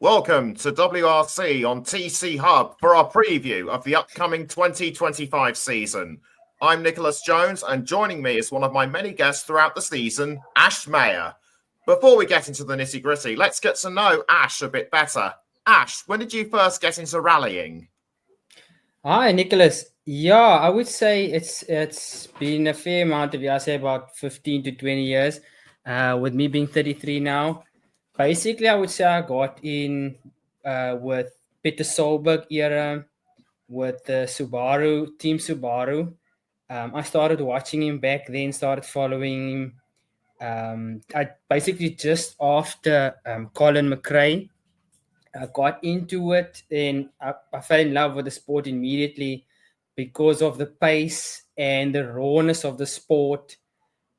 Welcome to WRC on TCHUB for our preview of the upcoming 2025 season. I'm Nicholas Jones, and joining me is one of my many guests throughout the season, Ash Mayer. Before we get into the nitty-gritty, let's get to know Ash a bit better. Ash, when did you first get into rallying? Hi, Nicholas. Yeah, I would say it's been a fair amount of years, I say about 15 to 20 years, with me being 33 now. Basically, I would say I got in with Peter Solberg era, with the Team Subaru. I started watching him back then, started following him. I basically just after Colin McRae, I got into it, and I fell in love with the sport immediately because of the pace and the rawness of the sport,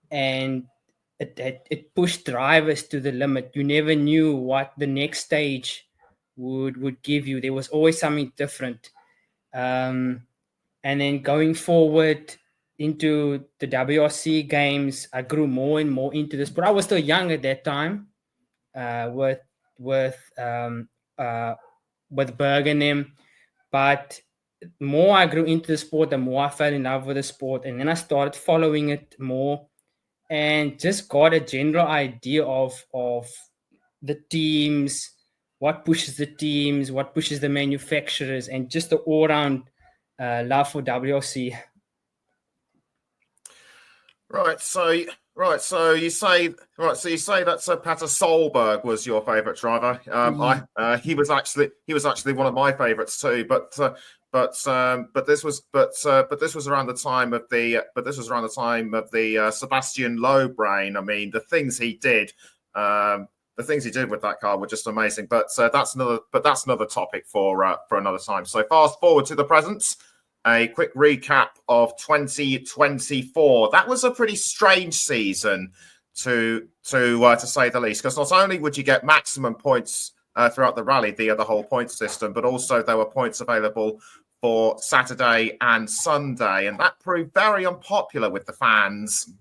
and it pushed drivers to the limit. You never knew what the next stage would give you. There was always something different. And then going forward into the WRC games, I grew more and more into this. But I was still young at that time, with with um, uh, with Bergen. But more I grew into the sport, the more I fell in love with the sport, and then I started following it more, and just got a general idea of the teams, what pushes the teams, what pushes the manufacturers, and just the all-round love for WRC. Right, so you say that Peter Solberg was your favourite driver. He was actually one of my favourites too. But this was around the time of the Sebastian Loeb brain. I mean, the things he did with that car were just amazing. But that's another topic for another time. So fast forward to the present. A quick recap of 2024. That was a pretty strange season, to say the least, because not only would you get maximum points throughout the rally via the whole point system, but also there were points available for Saturday and Sunday, and that proved very unpopular with the fans.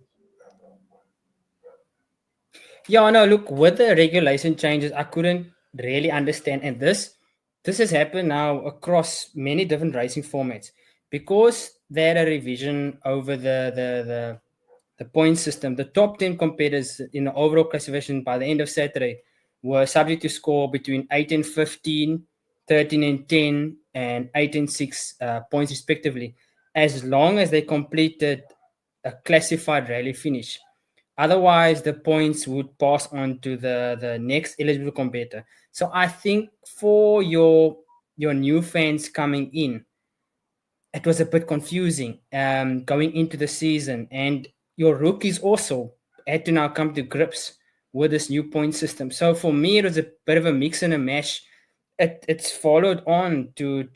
Yeah, no, look, with the regulation changes, I couldn't really understand, and this has happened now across many different racing formats. Because they had a revision over the point system, the top 10 competitors in the overall classification by the end of Saturday were subject to score between 8 and 15, 13 and 10, and 8 and 6 points respectively, as long as they completed a classified rally finish. Otherwise, the points would pass on to the next eligible competitor. So I think for your new fans coming in, it was a bit confusing going into the season, and your rookies also had to now come to grips with this new point system. So for me, it was a bit of a mix and a mash. It's followed on to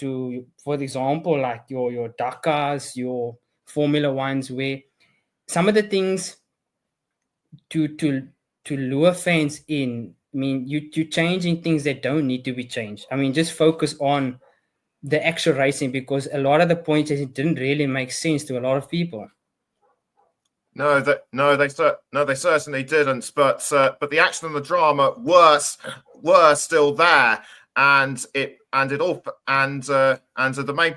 for example, like your Dakars, your Formula Ones, where some of the things to lure fans in. I mean, you're changing things that don't need to be changed. I mean, just focus on the actual racing, because a lot of the points didn't really make sense to a lot of people. No, they certainly didn't. But the action and the drama were still there, and the main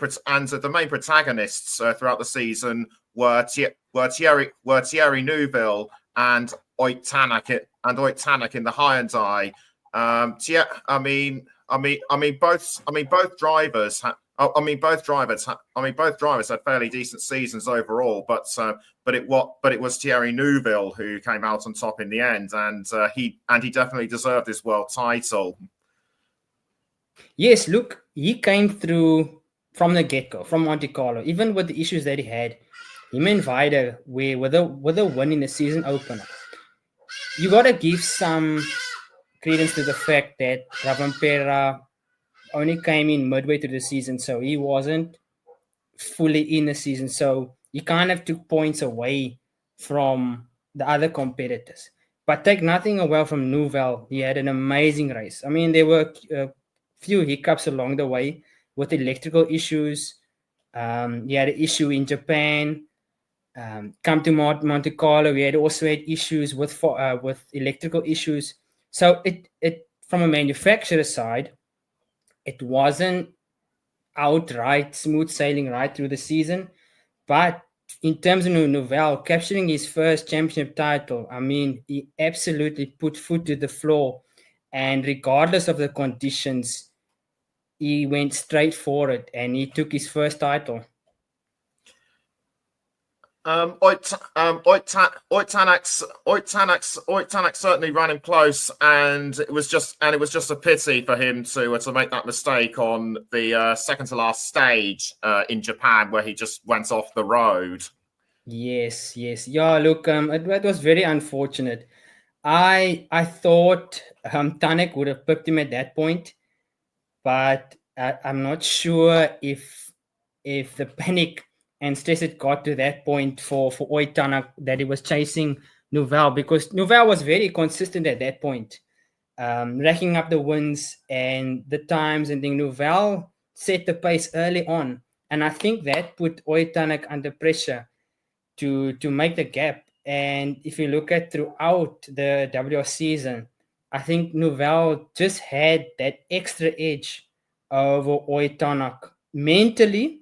protagonists throughout the season were Thierry Neuville and Oyt Tanak in the Hyundai. Both drivers had fairly decent seasons overall, but it was Thierry Neuville who came out on top in the end, and he definitely deserved his world title. Yes, look, he came through from the get-go, from Monte Carlo, even with the issues that he had. Him and Vida, with a win in the season opener, you got to give some credence to the fact that Ravampera only came in midway through the season, so he wasn't fully in the season. So he kind of took points away from the other competitors. But take nothing away from Neuville. He had an amazing race. I mean, there were a few hiccups along the way with electrical issues. He had an issue in Japan. Come to Monte Carlo, we had also had issues with electrical issues. So it from a manufacturer side, it wasn't outright smooth sailing right through the season. But in terms of Nouvel capturing his first championship title, I mean, he absolutely put foot to the floor. And regardless of the conditions, he went straight for it and he took his first title. Oitanak certainly ran him close, and it was just a pity for him to make that mistake on the second to last stage in Japan, where he just went off the road. Yes. Yeah, look, it was very unfortunate. I thought Tanek would have picked him at that point, but I'm not sure if the panic and stress it got to that point for Oitanak that he was chasing Nouvel, because Nouvel was very consistent at that point, racking up the wins and the times, and then Nouvel set the pace early on, and I think that put Oitanak under pressure to make the gap. And if you look at throughout the WRC season, I think Nouvel just had that extra edge over Oitanak mentally.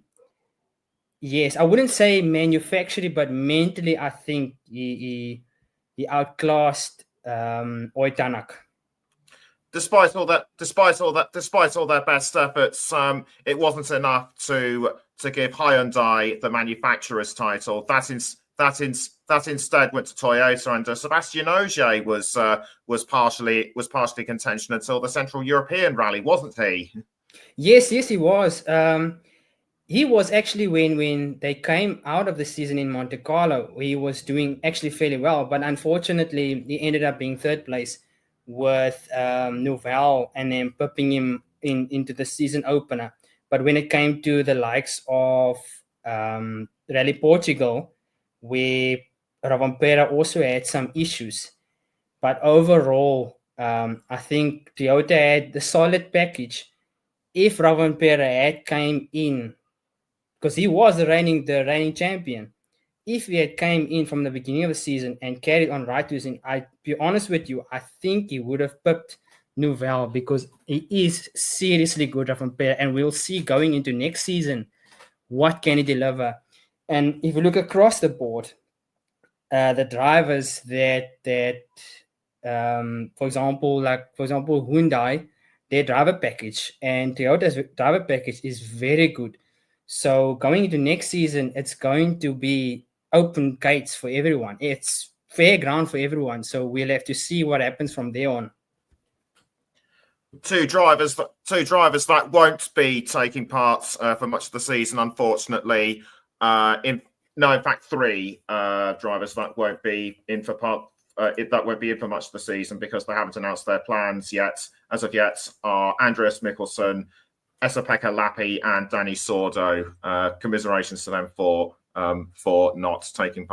Yes, I wouldn't say manufacturally, but mentally, I think he outclassed Oitanak. Despite all their best efforts, it wasn't enough to give Hyundai the manufacturer's title. That instead went to Toyota, and Sebastian Ogier was partially contention until the Central European Rally, wasn't he? Yes, he was. He was actually when they came out of the season in Monte Carlo, he was doing actually fairly well, but unfortunately, he ended up being third place with Nouvel and then pipping him into the season opener. But when it came to the likes of Rally Portugal, where Rovanpera also had some issues, but overall, I think Toyota had the solid package. If Rovanpera had came in, because he was the reigning champion, if he had came in from the beginning of the season and carried on right to his end, I'd be honest with you, I think he would have pipped Nouvel, because he is seriously good of a player, and we'll see going into next season what can he deliver. And if you look across the board, the drivers that for example Hyundai, their driver package and Toyota's driver package is very good. So going into next season, it's going to be open gates for everyone. It's fair ground for everyone. So we'll have to see what happens from there on. Two drivers that won't be taking part for much of the season, unfortunately. In fact, three drivers that won't be in for much of the season because they haven't announced their plans yet. As of yet, are Andreas Mikkelsen, Esa-Pekka Lappi, and Danny Sordo. Commiserations to them for not taking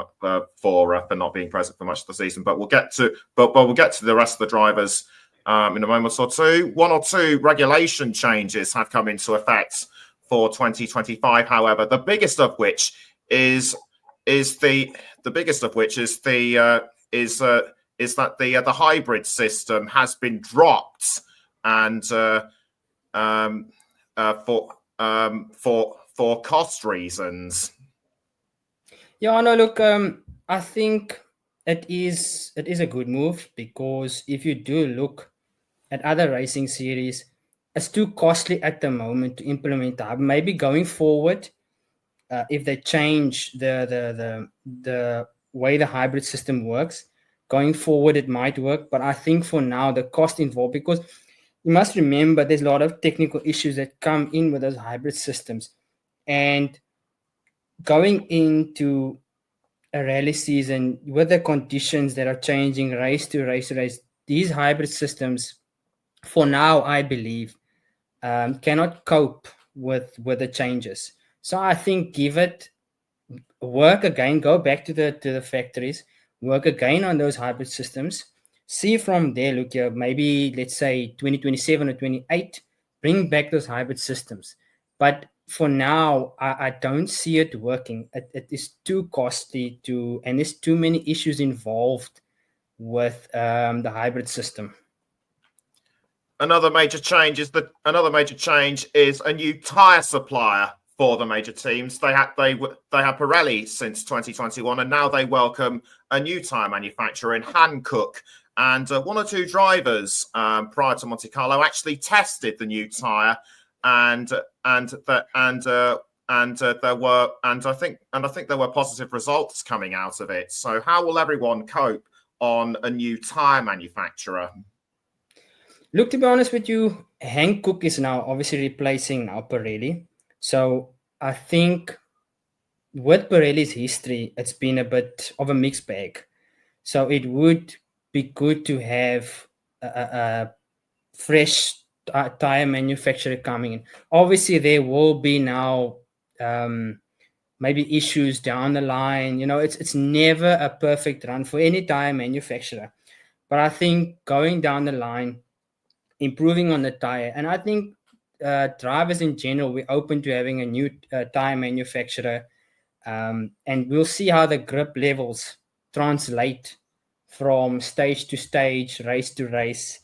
for not being present for much of the season. But we'll get to the rest of the drivers in a moment or two. One or two regulation changes have come into effect for 2025. However, the biggest of which is that the hybrid system has been dropped, and for cost reasons. Yeah, no, look, I think it is a good move, because if you do look at other racing series, it's too costly at the moment to implement that. Maybe going forward, if they change the way the hybrid system works, going forward it might work. But I think for now, the cost involved, because you must remember there's a lot of technical issues that come in with those hybrid systems, and going into a rally season with the conditions that are changing race to race, these hybrid systems, for now, I believe, cannot cope with the changes. So I think give it work again, go back to the factories, work again on those hybrid systems, see from there, look here, maybe let's say 2027 or 28, bring back those hybrid systems. But for now, I don't see it working. It is too costly and there's too many issues involved with the hybrid system. Another major change is a new tyre supplier for the major teams. They had Pirelli since 2021, and now they welcome a new tyre manufacturer in Hankook. And one or two drivers prior to Monte Carlo actually tested the new tyre, I think there were positive results coming out of it. So how will everyone cope on a new tyre manufacturer? Look, to be honest with you, Hankook is now obviously replacing now Pirelli. So I think with Pirelli's history, it's been a bit of a mixed bag. So it would be good to have a fresh tire manufacturer coming in. Obviously, there will be now maybe issues down the line. It's never a perfect run for any tire manufacturer. But I think going down the line, improving on the tire, and I think drivers in general, we're open to having a new tire manufacturer, and we'll see how the grip levels translate from stage to stage, race to race.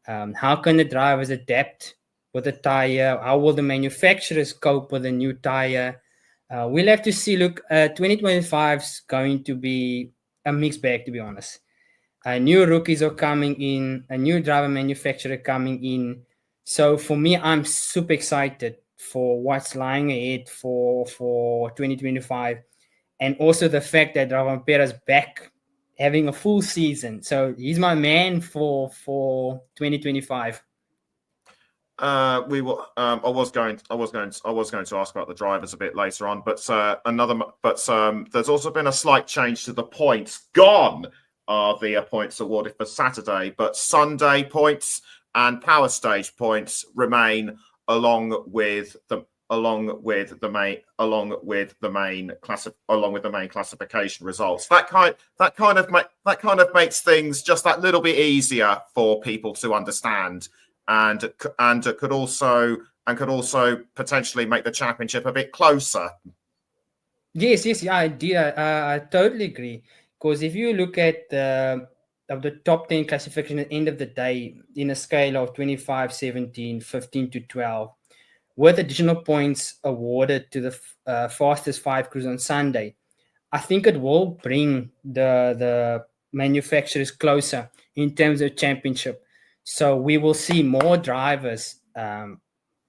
How can the drivers adapt with the tire? How will the manufacturers cope with a new tire? We'll have to see. Look, 2025 is going to be a mixed bag, to be honest. New rookies are coming in, a new driver manufacturer coming in. So for me, I'm super excited for what's lying ahead for 2025. And also the fact that Ravampera's back having a full season. So he's my man for 2025. We will. I was going to ask about the drivers a bit later on, but there's also been a slight change to the points. Gone are the points awarded for Saturday, but Sunday points and power stage points remain along with the main classification results. That kind of makes things just that little bit easier for people to understand, and could also potentially make the championship a bit closer. Yes, I did. I totally agree. Because if you look at the top 10 classification at the end of the day, in a scale of 25, 17, 15 to 12, with additional points awarded to the fastest 5 crews on Sunday, I think it will bring the manufacturers closer in terms of championship. So we will see more drivers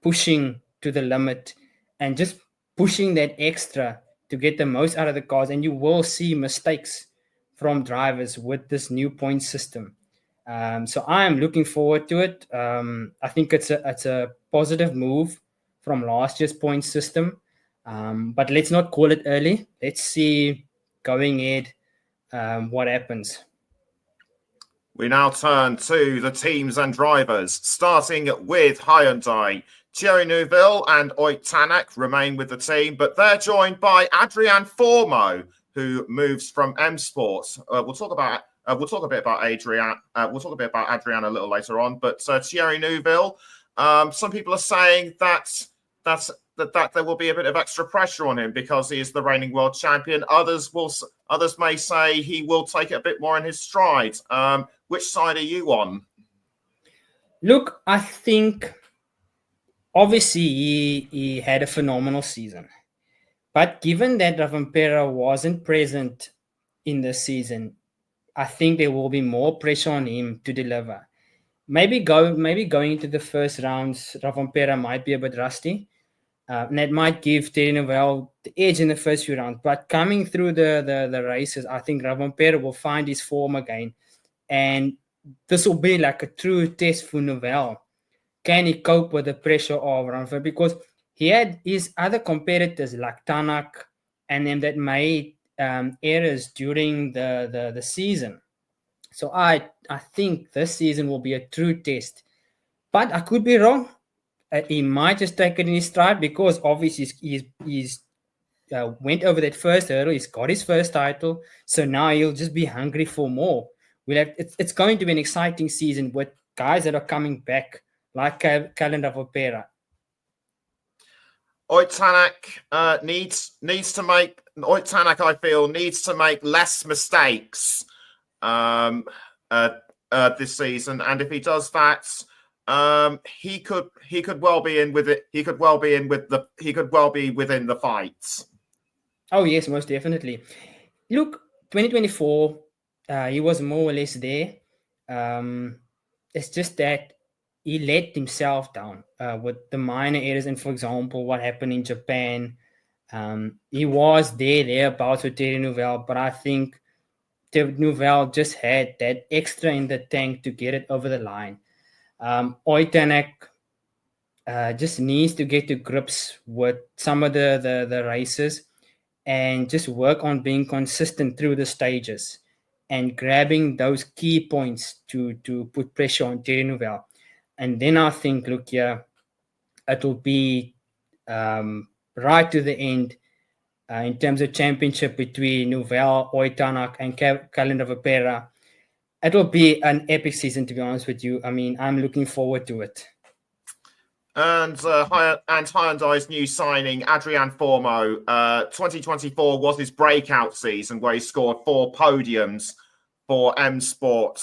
pushing to the limit and just pushing that extra to get the most out of the cars. And you will see mistakes from drivers with this new point system. So I am looking forward to it. I think it's a positive move from last year's point system. But let's not call it early. Let's see going ahead what happens. We now turn to the teams and drivers, starting with Hyundai. Thierry Neuville and Oyt Tanak remain with the team, but they're joined by Adrian Formeau, who moves from M Sports. We'll talk a bit about Adrian. We'll talk a bit about Adrian a little later on. But Thierry Neuville, some people are saying that there will be a bit of extra pressure on him because he is the reigning world champion. Others may say he will take it a bit more in his stride. Which side are you on? Look, I think obviously he had a phenomenal season. But given that Ravampera wasn't present in the season, I think there will be more pressure on him to deliver. Maybe going into the first rounds, Ravampera might be a bit rusty. And that might give Thierry Neuville the edge in the first few rounds. But coming through the races, I think Ravampera will find his form again. And this will be like a true test for Neuville. Can he cope with the pressure of Ravampera? Because he had his other competitors like Tanak and them that made errors during the season. So I think this season will be a true test. But I could be wrong. He might just take it in his stride because obviously he's went over that first hurdle. He's got his first title. So now he'll just be hungry for more. It's going to be an exciting season with guys that are coming back like Callan Ravampera. Oyt Tanak needs to make. Oyt Tanak, I feel, needs to make less mistakes this season, and if he does that, He could well be in with it. He could well be within the fights. Oh yes, most definitely. Look, 2024, he was more or less there. It's just that he let himself down with the minor errors. And for example, what happened in Japan, he was thereabouts with Terry Nouvelle, but I think Nouvelle just had that extra in the tank to get it over the line. Oitanek just needs to get to grips with some of the races and just work on being consistent through the stages and grabbing those key points to put pressure on Terry Nouvelle. And then I think, look here, it will be right to the end in terms of championship between Nouvelle, Oitanak, and Calendar Vipera. It will be an epic season, to be honest with you. I mean, I'm looking forward to it. And Hyundai's new signing, Adrian Formeau, 2024 was his breakout season where he scored 4 podiums for M Sport.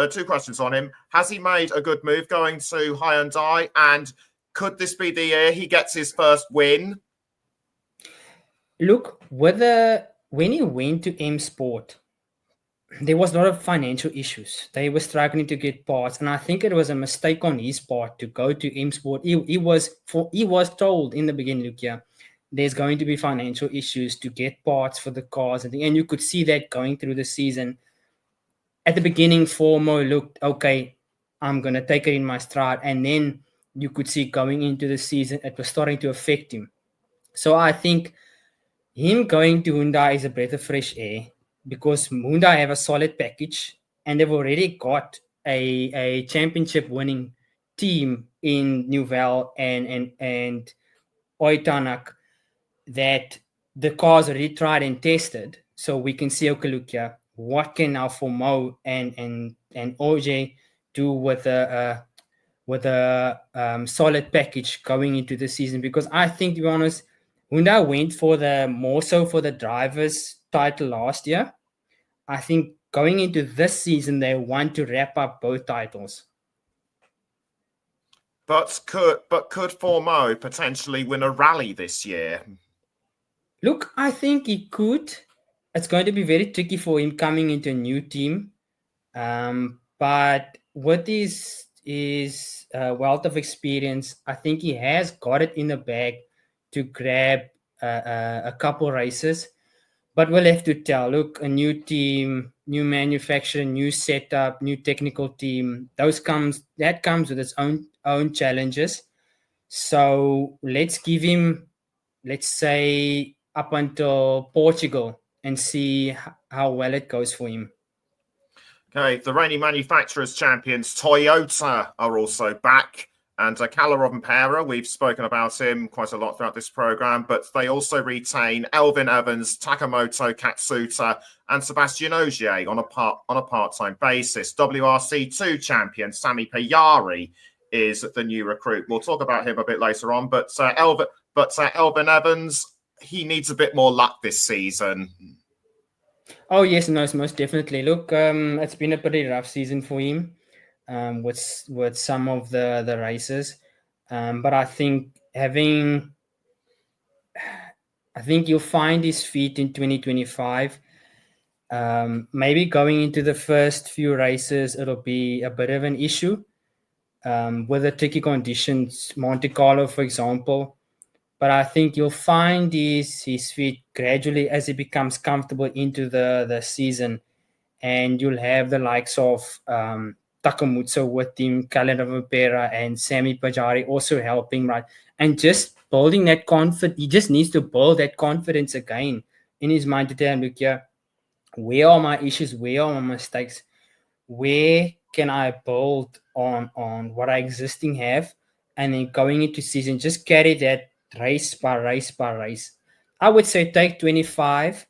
Two questions on him. Has he made a good move going to Hyundai? And could this be the year he gets his first win? Look, when he went to M Sport, there was a lot of financial issues. They were struggling to get parts, and I think it was a mistake on his part to go to M Sport. He was told in the beginning, look, yeah, there's going to be financial issues to get parts for the cars, and you could see that going through the season. At the beginning, Formo looked okay. I'm gonna take it in my stride, and then you could see going into the season, it was starting to affect him. So I think him going to Hyundai is a breath of fresh air, because Hyundai have a solid package and they've already got a championship winning team in Nouvelle and Oitanak that the cars already tried and tested. So we can see, okay, look here, what can now Formeau and OJ do with a solid package going into the season? Because I think, to be honest, Hyundai went for the drivers title last year. I think going into this season, they want to wrap up both titles. But could Formeau potentially win a rally this year? Look, I think he could. It's going to be very tricky for him coming into a new team. But with his wealth of experience, I think he has got it in the bag to grab a couple races. But we'll have to tell. Look, a new team, new manufacturer, new setup, new technical team. That comes with its own challenges. So let's give him, let's say, up until Portugal and see how well it goes for him. Okay, the reigning manufacturers champions Toyota are also back. And Kalle Rovanperä, we've spoken about him quite a lot throughout this program, but they also retain Elvin Evans, Takamoto Katsuta, and Sebastian Ogier on a part-time basis. WRC2 champion Sami Pajari is the new recruit. We'll talk about him a bit later on, but Elvin Evans, he needs a bit more luck this season. Oh yes, no, most definitely. Look, it's been a pretty rough season for him. With some of the races, but I think you'll find his feet in 2025. Maybe going into the first few races, it'll be a bit of an issue with the tricky conditions, Monte Carlo, for example. But I think you'll find his feet gradually as he becomes comfortable into the season, and you'll have the likes of Takamutsu with him, Calendar Vipera and Sami Pajari also helping, right? And just building that confidence. He just needs to build that confidence again in his mind to tell him, look, yeah, where are my issues? Where are my mistakes? Where can I build on what I existing have? And then going into season, just carry that race by race by race. I would say take 25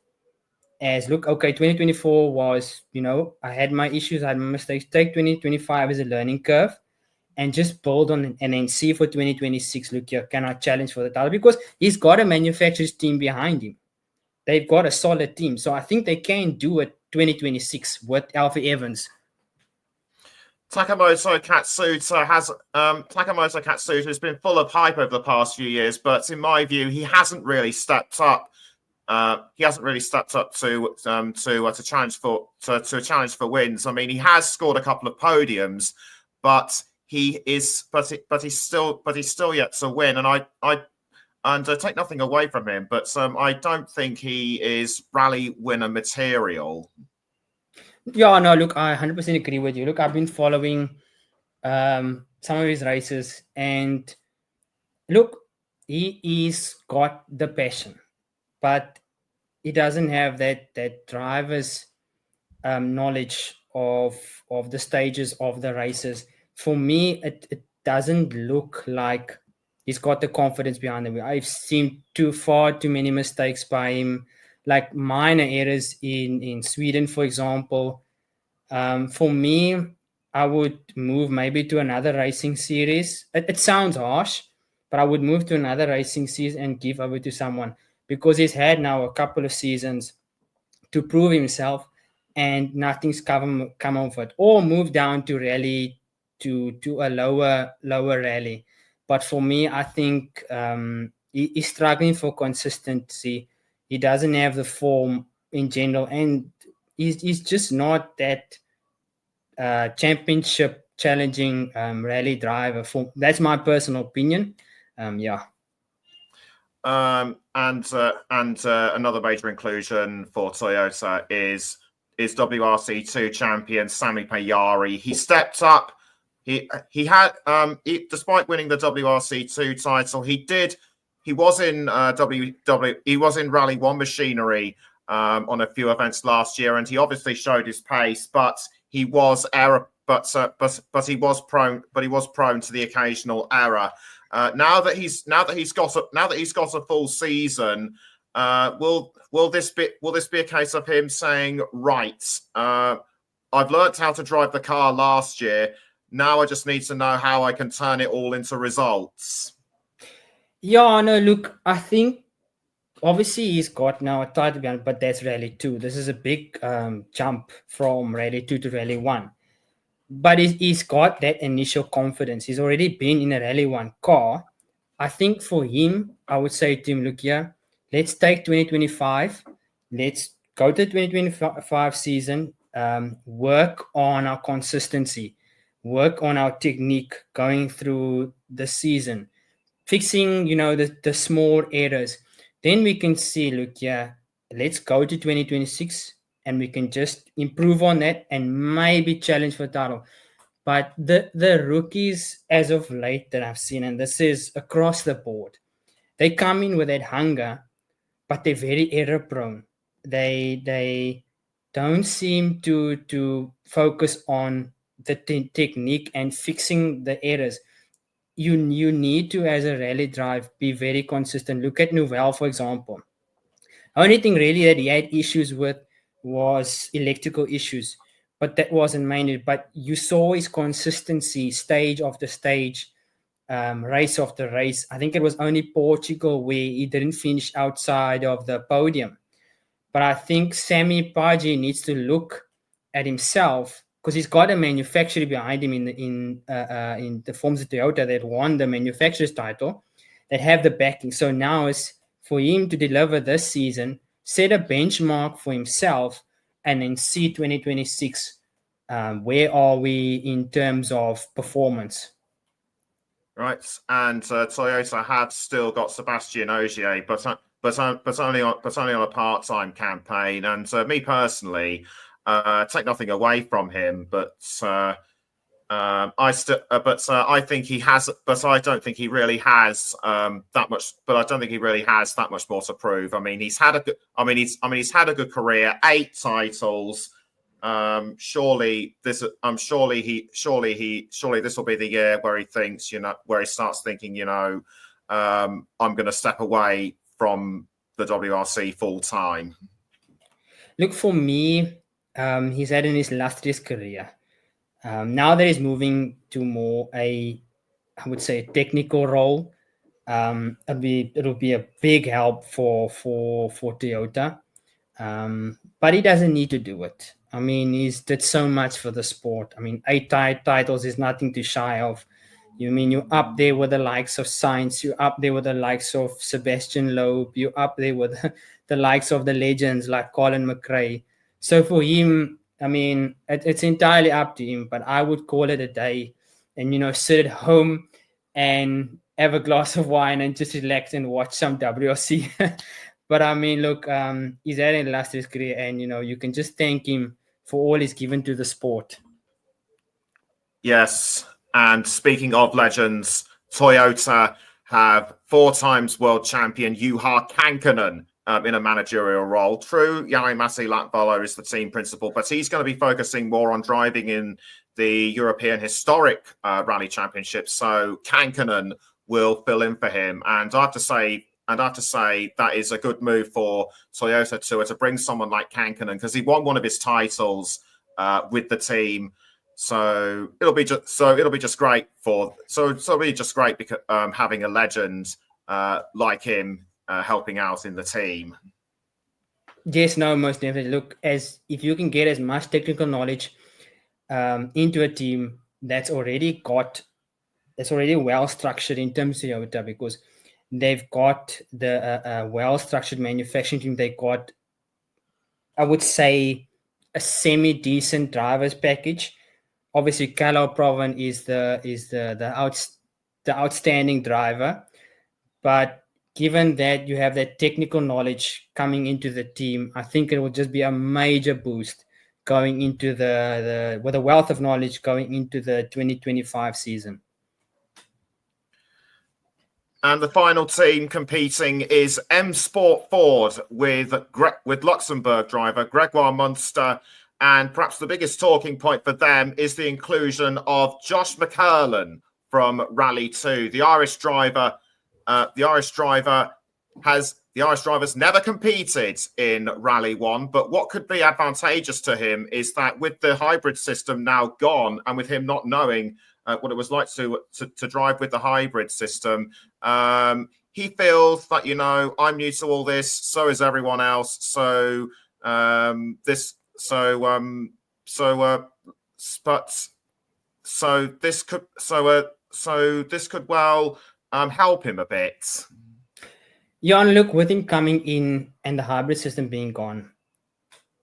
as, look, okay, 2024 was, I had my issues, I had my mistakes. Take 2025 as a learning curve and just build on it, and then see for 2026, look here, can I challenge for the title? Because he's got a manufacturer's team behind him. They've got a solid team. So I think they can do it 2026 with Alfie Evans? Takamoto Katsuta has been full of hype over the past few years, but in my view, he hasn't really stepped up. He hasn't really stepped up to challenge for wins. I mean, he has scored a couple of podiums, but he's still yet to win. And I take nothing away from him, but I don't think he is rally winner material. Yeah, no, look, I 100% agree with you. Look, I've been following some of his races, and look, he's got the passion, but he doesn't have that driver's knowledge of the stages of the races. For me, it doesn't look like he's got the confidence behind the wheel. I've seen too many mistakes by him, like minor errors in Sweden, for example. For me, I would move maybe to another racing series. It sounds harsh, but I would move to another racing series and give over to someone, because he's had now a couple of seasons to prove himself and nothing's come of it. Or move down to rally, to a lower rally. But for me, I think he's struggling for consistency. He doesn't have the form in general, and he's just not that championship challenging rally driver. That's my personal opinion. Yeah. And another major inclusion for Toyota is WRC2 champion Sami Pajari. He stepped up. He had despite winning the WRC2 title, he was in Rally One machinery on a few events last year, and he obviously showed his pace, but he was he was prone to the occasional error. Now that he's got a full season, will this be a case of him saying, right, I've learnt how to drive the car last year. Now I just need to know how I can turn it all into results. Yeah, no, look, I think obviously he's got now a title behind, but that's Rally 2. This is a big jump from Rally 2 to Rally 1. But he's got that initial confidence. He's already been in a Rally 1 car. I think for him, I would say to him, look here, let's take 2025. Let's go to the 2025 season, work on our consistency, work on our technique going through the season, fixing, the small errors. Then we can see, look, yeah, let's go to 2026 and we can just improve on that and maybe challenge for title. But the rookies as of late that I've seen, and this is across the board, they come in with that hunger, but they're very error prone. They don't seem to focus on the technique and fixing the errors. You need to, as a rally drive, be very consistent. Look at Nouvel, for example. Only thing really that he had issues with was electrical issues, but that wasn't mainly. But you saw his consistency, stage after stage, race after race. I think it was only Portugal where he didn't finish outside of the podium. But I think Sami Pajari needs to look at himself, because he's got a manufacturer behind him in the forms of Toyota that won the manufacturer's title, that have the backing. So now it's for him to deliver this season, set a benchmark for himself, and then see 2026. Where are we in terms of performance? Right, and Toyota had still got Sebastian Ogier, but only on a part-time campaign. And me personally, take nothing away from him, but I think he has, but I don't think he really has that much. But I don't think he really has that much more to prove. I mean, he's had a good career, 8 titles. Surely this will be the year where he thinks, where he starts thinking, I'm going to step away from the WRC full time. Look, for me, he's had in his illustrious career. Now that he's moving to more I would say, technical role, it'll be a big help for Toyota. but he doesn't need to do it. I mean, he's did so much for the sport. I mean, 8 titles is nothing to shy of. You mean you're up there with the likes of Sainz, you're up there with the likes of Sebastian Loeb, you're up there with the likes of the legends like Colin McRae. So for him, I mean, it's entirely up to him, but I would call it a day and, sit at home and have a glass of wine and just relax and watch some WRC. But I mean, look, he's had an illustrious career, and you can just thank him for all he's given to the sport. Yes, and speaking of legends, Toyota have 4 times world champion Juha Kankkunen in a managerial role. True, Jari-Matti Latvala is the team principal, but he's going to be focusing more on driving in the European Historic Rally Championship. So Kankkunen will fill in for him, and I have to say that is a good move for Toyota to bring someone like Kankkunen, because he won one of his titles with the team. So it'll be just great because having a legend like him helping out in the team. Yes, no, most definitely. Look, as if you can get as much technical knowledge into a team that's already well structured in terms of Toyota, because they've got the well structured manufacturing team. They got, I would say, a semi decent drivers package. Obviously, Carlo Proven is the outstanding driver, but given that you have that technical knowledge coming into the team, I think it will just be a major boost going into with a wealth of knowledge going into the 2025 season. And the final team competing is M Sport Ford with Luxembourg driver Gregoire Munster. And perhaps the biggest talking point for them is the inclusion of Josh McCurlin from Rally 2. The Irish driver has never competed in Rally 1, but what could be advantageous to him is that with the hybrid system now gone, and with him not knowing what it was like to drive with the hybrid system, he feels that, I'm new to all this, so is everyone else. So this could well help him a bit. Yeah, and look, with him coming in and the hybrid system being gone,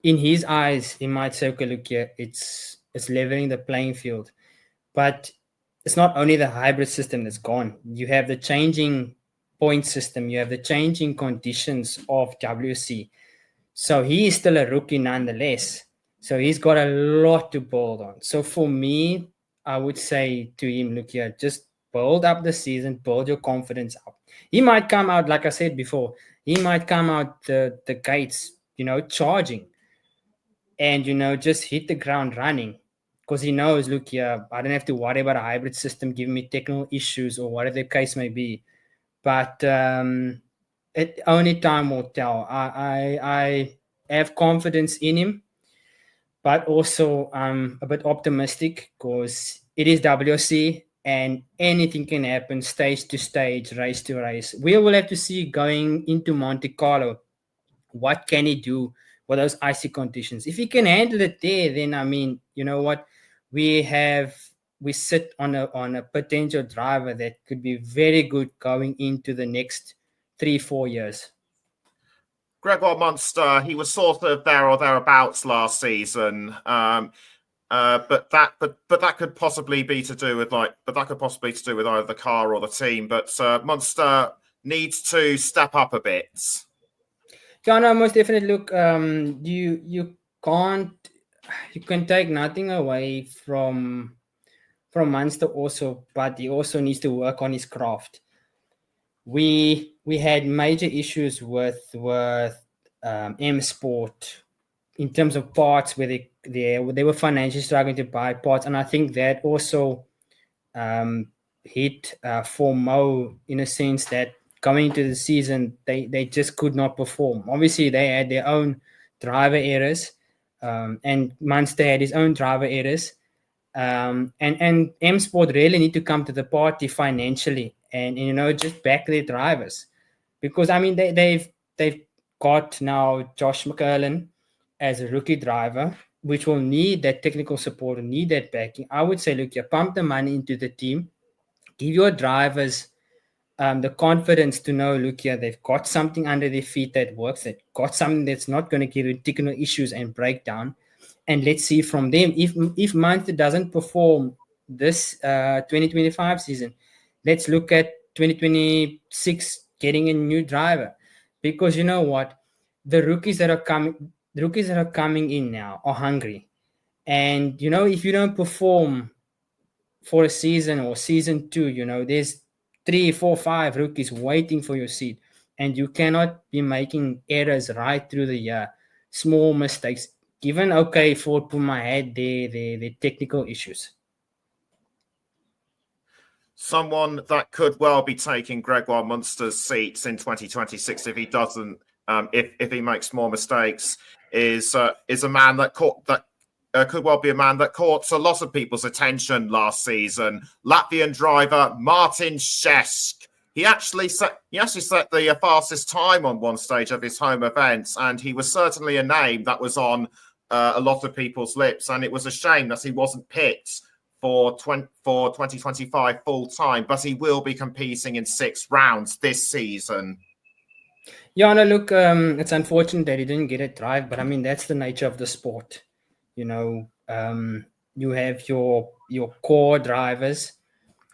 in his eyes, he might say, okay, look here, it's leveling the playing field. But it's not only the hybrid system that's gone. You have the changing point system. You have the changing conditions of WRC. So he is still a rookie nonetheless. So he's got a lot to build on. So for me, I would say to him, look here, just build up the season, build your confidence up. He might come out, like I said before, he might come out the gates, charging and, just hit the ground running, because he knows, look here, I don't have to worry about a hybrid system giving me technical issues or whatever the case may be. But only time will tell. I have confidence in him, but also I'm a bit optimistic because it is WRC and anything can happen, stage to stage, race to race. We will have to see going into Monte Carlo, what can he do with those icy conditions? If he can handle it there, then I mean, you know what, we sit on a potential driver that could be very good going into the next 3-4 years. Gregoire Munster, he was sort of there or thereabouts last season, but that could possibly be to do with either the car or the team. But Munster needs to step up a bit. Yeah, no, most definitely. Look, you can take nothing away from Munster also, but he also needs to work on his craft. We had major issues with M Sport in terms of parts, where they were financially struggling to buy parts, and I think that also hit for Mo in a sense that going into the season they just could not perform. Obviously, they had their own driver errors, and Munster had his own driver errors. And M Sport really need to come to the party financially and just back their drivers, because I mean they've got now Josh McCurlin, as a rookie driver, which will need that technical support and need that backing, I would say, look, you pump the money into the team, give your drivers the confidence to know, look here, they've got something under their feet that works, they've got something that's not going to give you technical issues and breakdown. And let's see from them, if Munster doesn't perform this 2025 season, let's look at 2026 getting a new driver. Because you know what? The rookies that are coming in now are hungry. And you know, if you don't perform for a season or season 2, you know, there's 3, 4, 5 rookies waiting for your seat, and you cannot be making errors right through the year, small mistakes. Given, okay, for put my head, the technical issues. Someone that could well be taking Gregoire Munster's seats in 2026 if he doesn't, if he makes more mistakes, is a man that could well be a man that caught a lot of people's attention last season. Latvian driver Martin Šesk. He actually set the fastest time on one stage of his home events, and he was certainly a name that was on a lot of people's lips. And it was a shame that he wasn't picked for 2025 full time, but he will be competing in 6 rounds this season. Yeah, no, look, it's unfortunate that he didn't get it right, but I mean, that's the nature of the sport. You know, you have your core drivers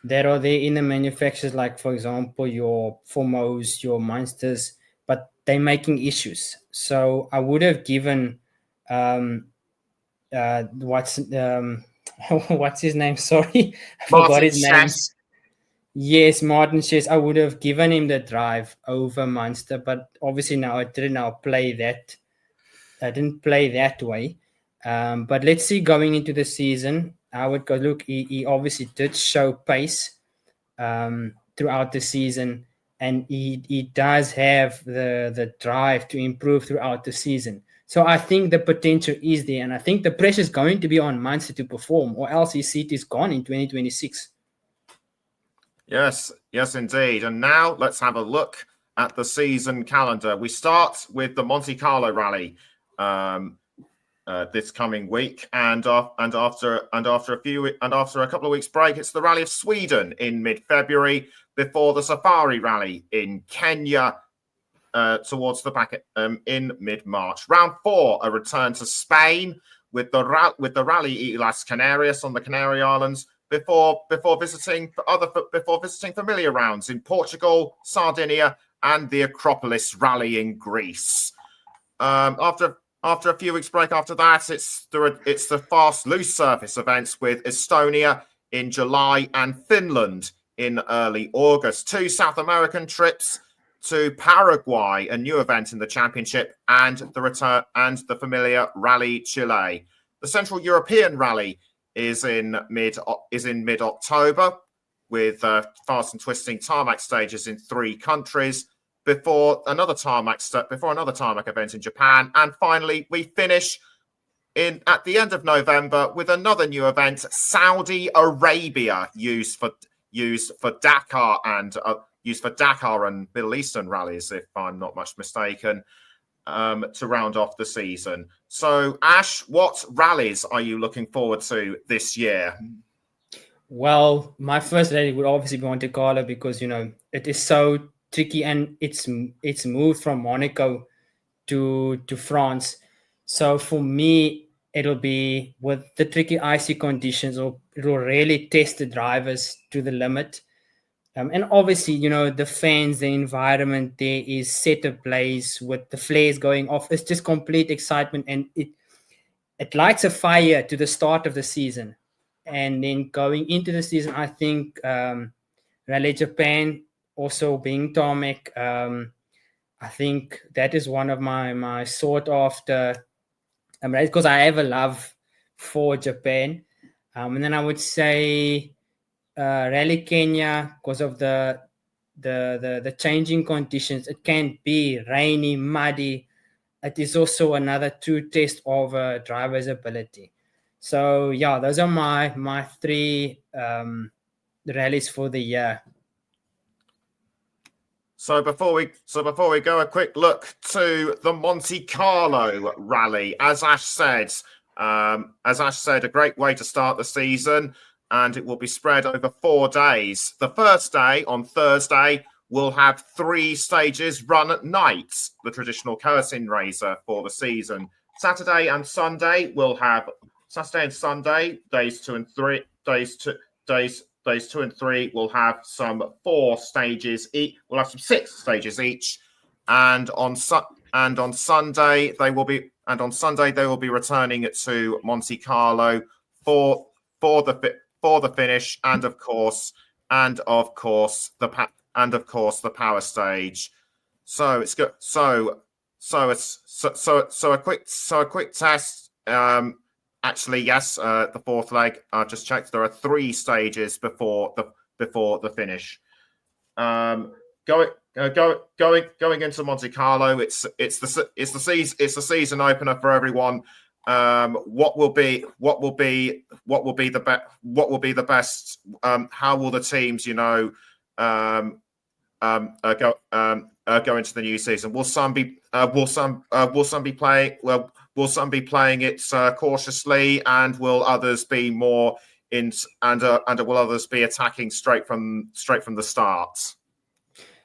that are there in the manufacturers, like, for example, your Formos, your Munsters, but they're making issues. So I would have given what's his name? Sorry, I forgot his name. Yes, Martin Šesk. I would have given him the drive over Munster, but obviously now I didn't play that. I didn't play that way. But let's see going into the season how it goes. Look, he obviously did show pace throughout the season, and he does have the drive to improve throughout the season. So I think the potential is there, and I think the pressure is going to be on Munster to perform, or else his seat is gone in 2026. Yes, indeed. And now let's have a look at the season calendar. We start with the Monte Carlo Rally this coming week, and after a couple of weeks break, it's the Rally of Sweden in mid-February before the Safari Rally in Kenya towards the back in mid-March. Round 4, a return to Spain with the Rally Las Canarias on the Canary Islands before visiting familiar rounds in Portugal, Sardinia, and the Acropolis Rally in Greece. After a few weeks break after that, it's the fast loose surface events with Estonia in July and Finland in early August. 2 South American trips to Paraguay, a new event in the championship, and the return and the familiar Rally Chile. The Central European Rally is in mid-October with fast and twisting tarmac stages in 3 countries before another tarmac event in Japan. And finally, we finish at the end of November with another new event, Saudi Arabia, used for Dakar and Middle Eastern rallies, if I'm not much mistaken, to round off the season. So, Ash, what rallies are you looking forward to this year? Well, my first rally would obviously be Monte Carlo because, you know, it is so tricky, and it's moved from Monaco to France. So for me, it'll be with the tricky icy conditions, or it'll really test the drivers to the limit. And obviously, you know, the fans, the environment there is set ablaze with the flares going off. It's just complete excitement, and it lights a fire to the start of the season. And then going into the season, I think Rally Japan also being tarmac, I think that is one of my sought after because I have a love for Japan. And then I would say Rally Kenya, because of the changing conditions. It can be rainy, muddy. It is also another true test of a driver's ability. So yeah, those are my 3 rallies for the year. So before we go, a quick look to the Monte Carlo rally. As Ash said, a great way to start the season, and it will be spread over 4 days. The first day, on Thursday, will have 3 stages run at night, the traditional curtain raiser for the season. Saturday and Sunday days 2 and 3, days 2 and 3 will have some 4 stages each. We'll have some 6 stages each, and on Sunday they will be returning to Monte Carlo for the finish, and of course the power stage. So it's good. So a quick test. Actually, yes, the 4th leg. I've just checked. There are 3 stages before the finish. Going into Monte Carlo, it's the season opener for everyone. What will be the best? How will the teams, go into the new season? Will some be playing? Well, will some be playing it cautiously, and will others be more in? And will others be attacking straight from the start?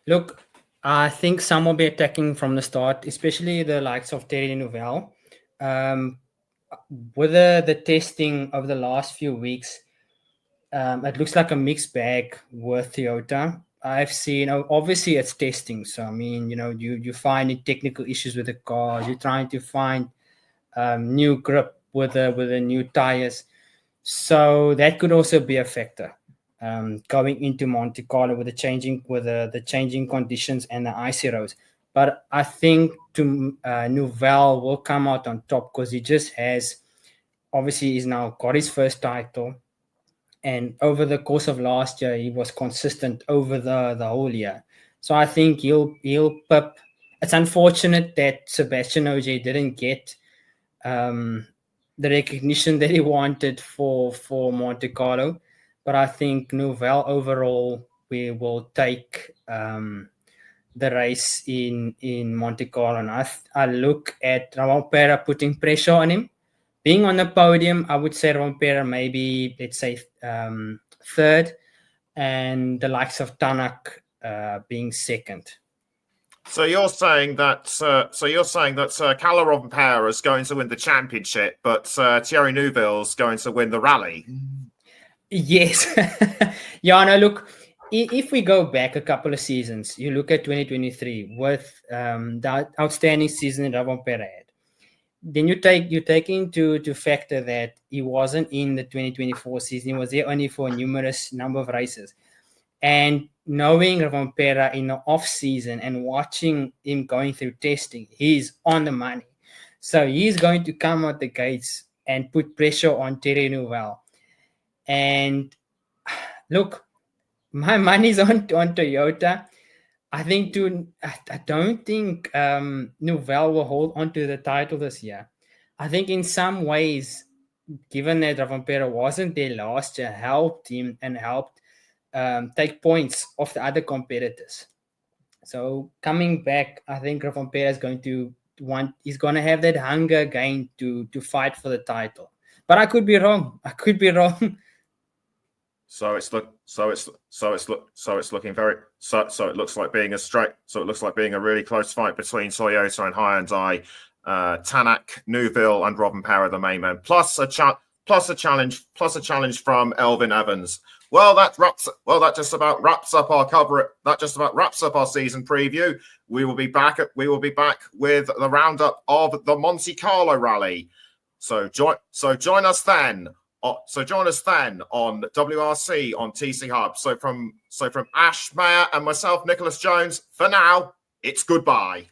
Look, I think some will be attacking from the start, especially the likes of Terry Nouvelle. With the testing of the last few weeks, it looks like a mixed bag with Toyota. I've seen, obviously it's testing. So, I mean, you find technical issues with the cars. You're trying to find new grip with the new tires. So that could also be a factor going into Monte Carlo with the changing conditions and the icy roads. But I think Nouvelle will come out on top because he just he's now got his first title. And over the course of last year, he was consistent over the whole year. So I think he'll pip. It's unfortunate that Sebastian Ogier didn't get the recognition that he wanted for Monte Carlo. But I think Nouvelle overall will take the race in Monte Carlo. And I look at Ravampera putting pressure on him. Being on the podium, I would say Ravampera maybe, let's say, 3rd, and the likes of Tanak being 2nd. So you're saying that Kalle Rovanperä is going to win the championship, but Thierry Neuville's going to win the rally. Yes. Yeah, no, look, if we go back a couple of seasons, you look at 2023 with the outstanding season that Rovanperä had. Then you take into factor that he wasn't in the 2024 season. He was there only for a numerous number of races. And knowing Rovanperä in the off season and watching him going through testing, he's on the money. So he's going to come out the gates and put pressure on Thierry Neuville. And look, my money's on Toyota. I don't think Nouvelle will hold on to the title this year. I think in some ways, given that Rovanperä wasn't there last year, helped him and helped take points off the other competitors. So coming back, I think Rovanperä is going to he's going to have that hunger again to fight for the title. But I could be wrong. So it looks like being a really close fight between Toyota and Hyundai. Tanak, Neuville, and Rovanperä the main men, plus a challenge from Elvin Evans. Well, that just about wraps up our cover. That just about wraps up our season preview. We will be back with the roundup of the Monte Carlo rally. So join us then. So join us then on WRC on TCHUB. So from Ash Mayer and myself, Nicholas Jones, for now, it's goodbye.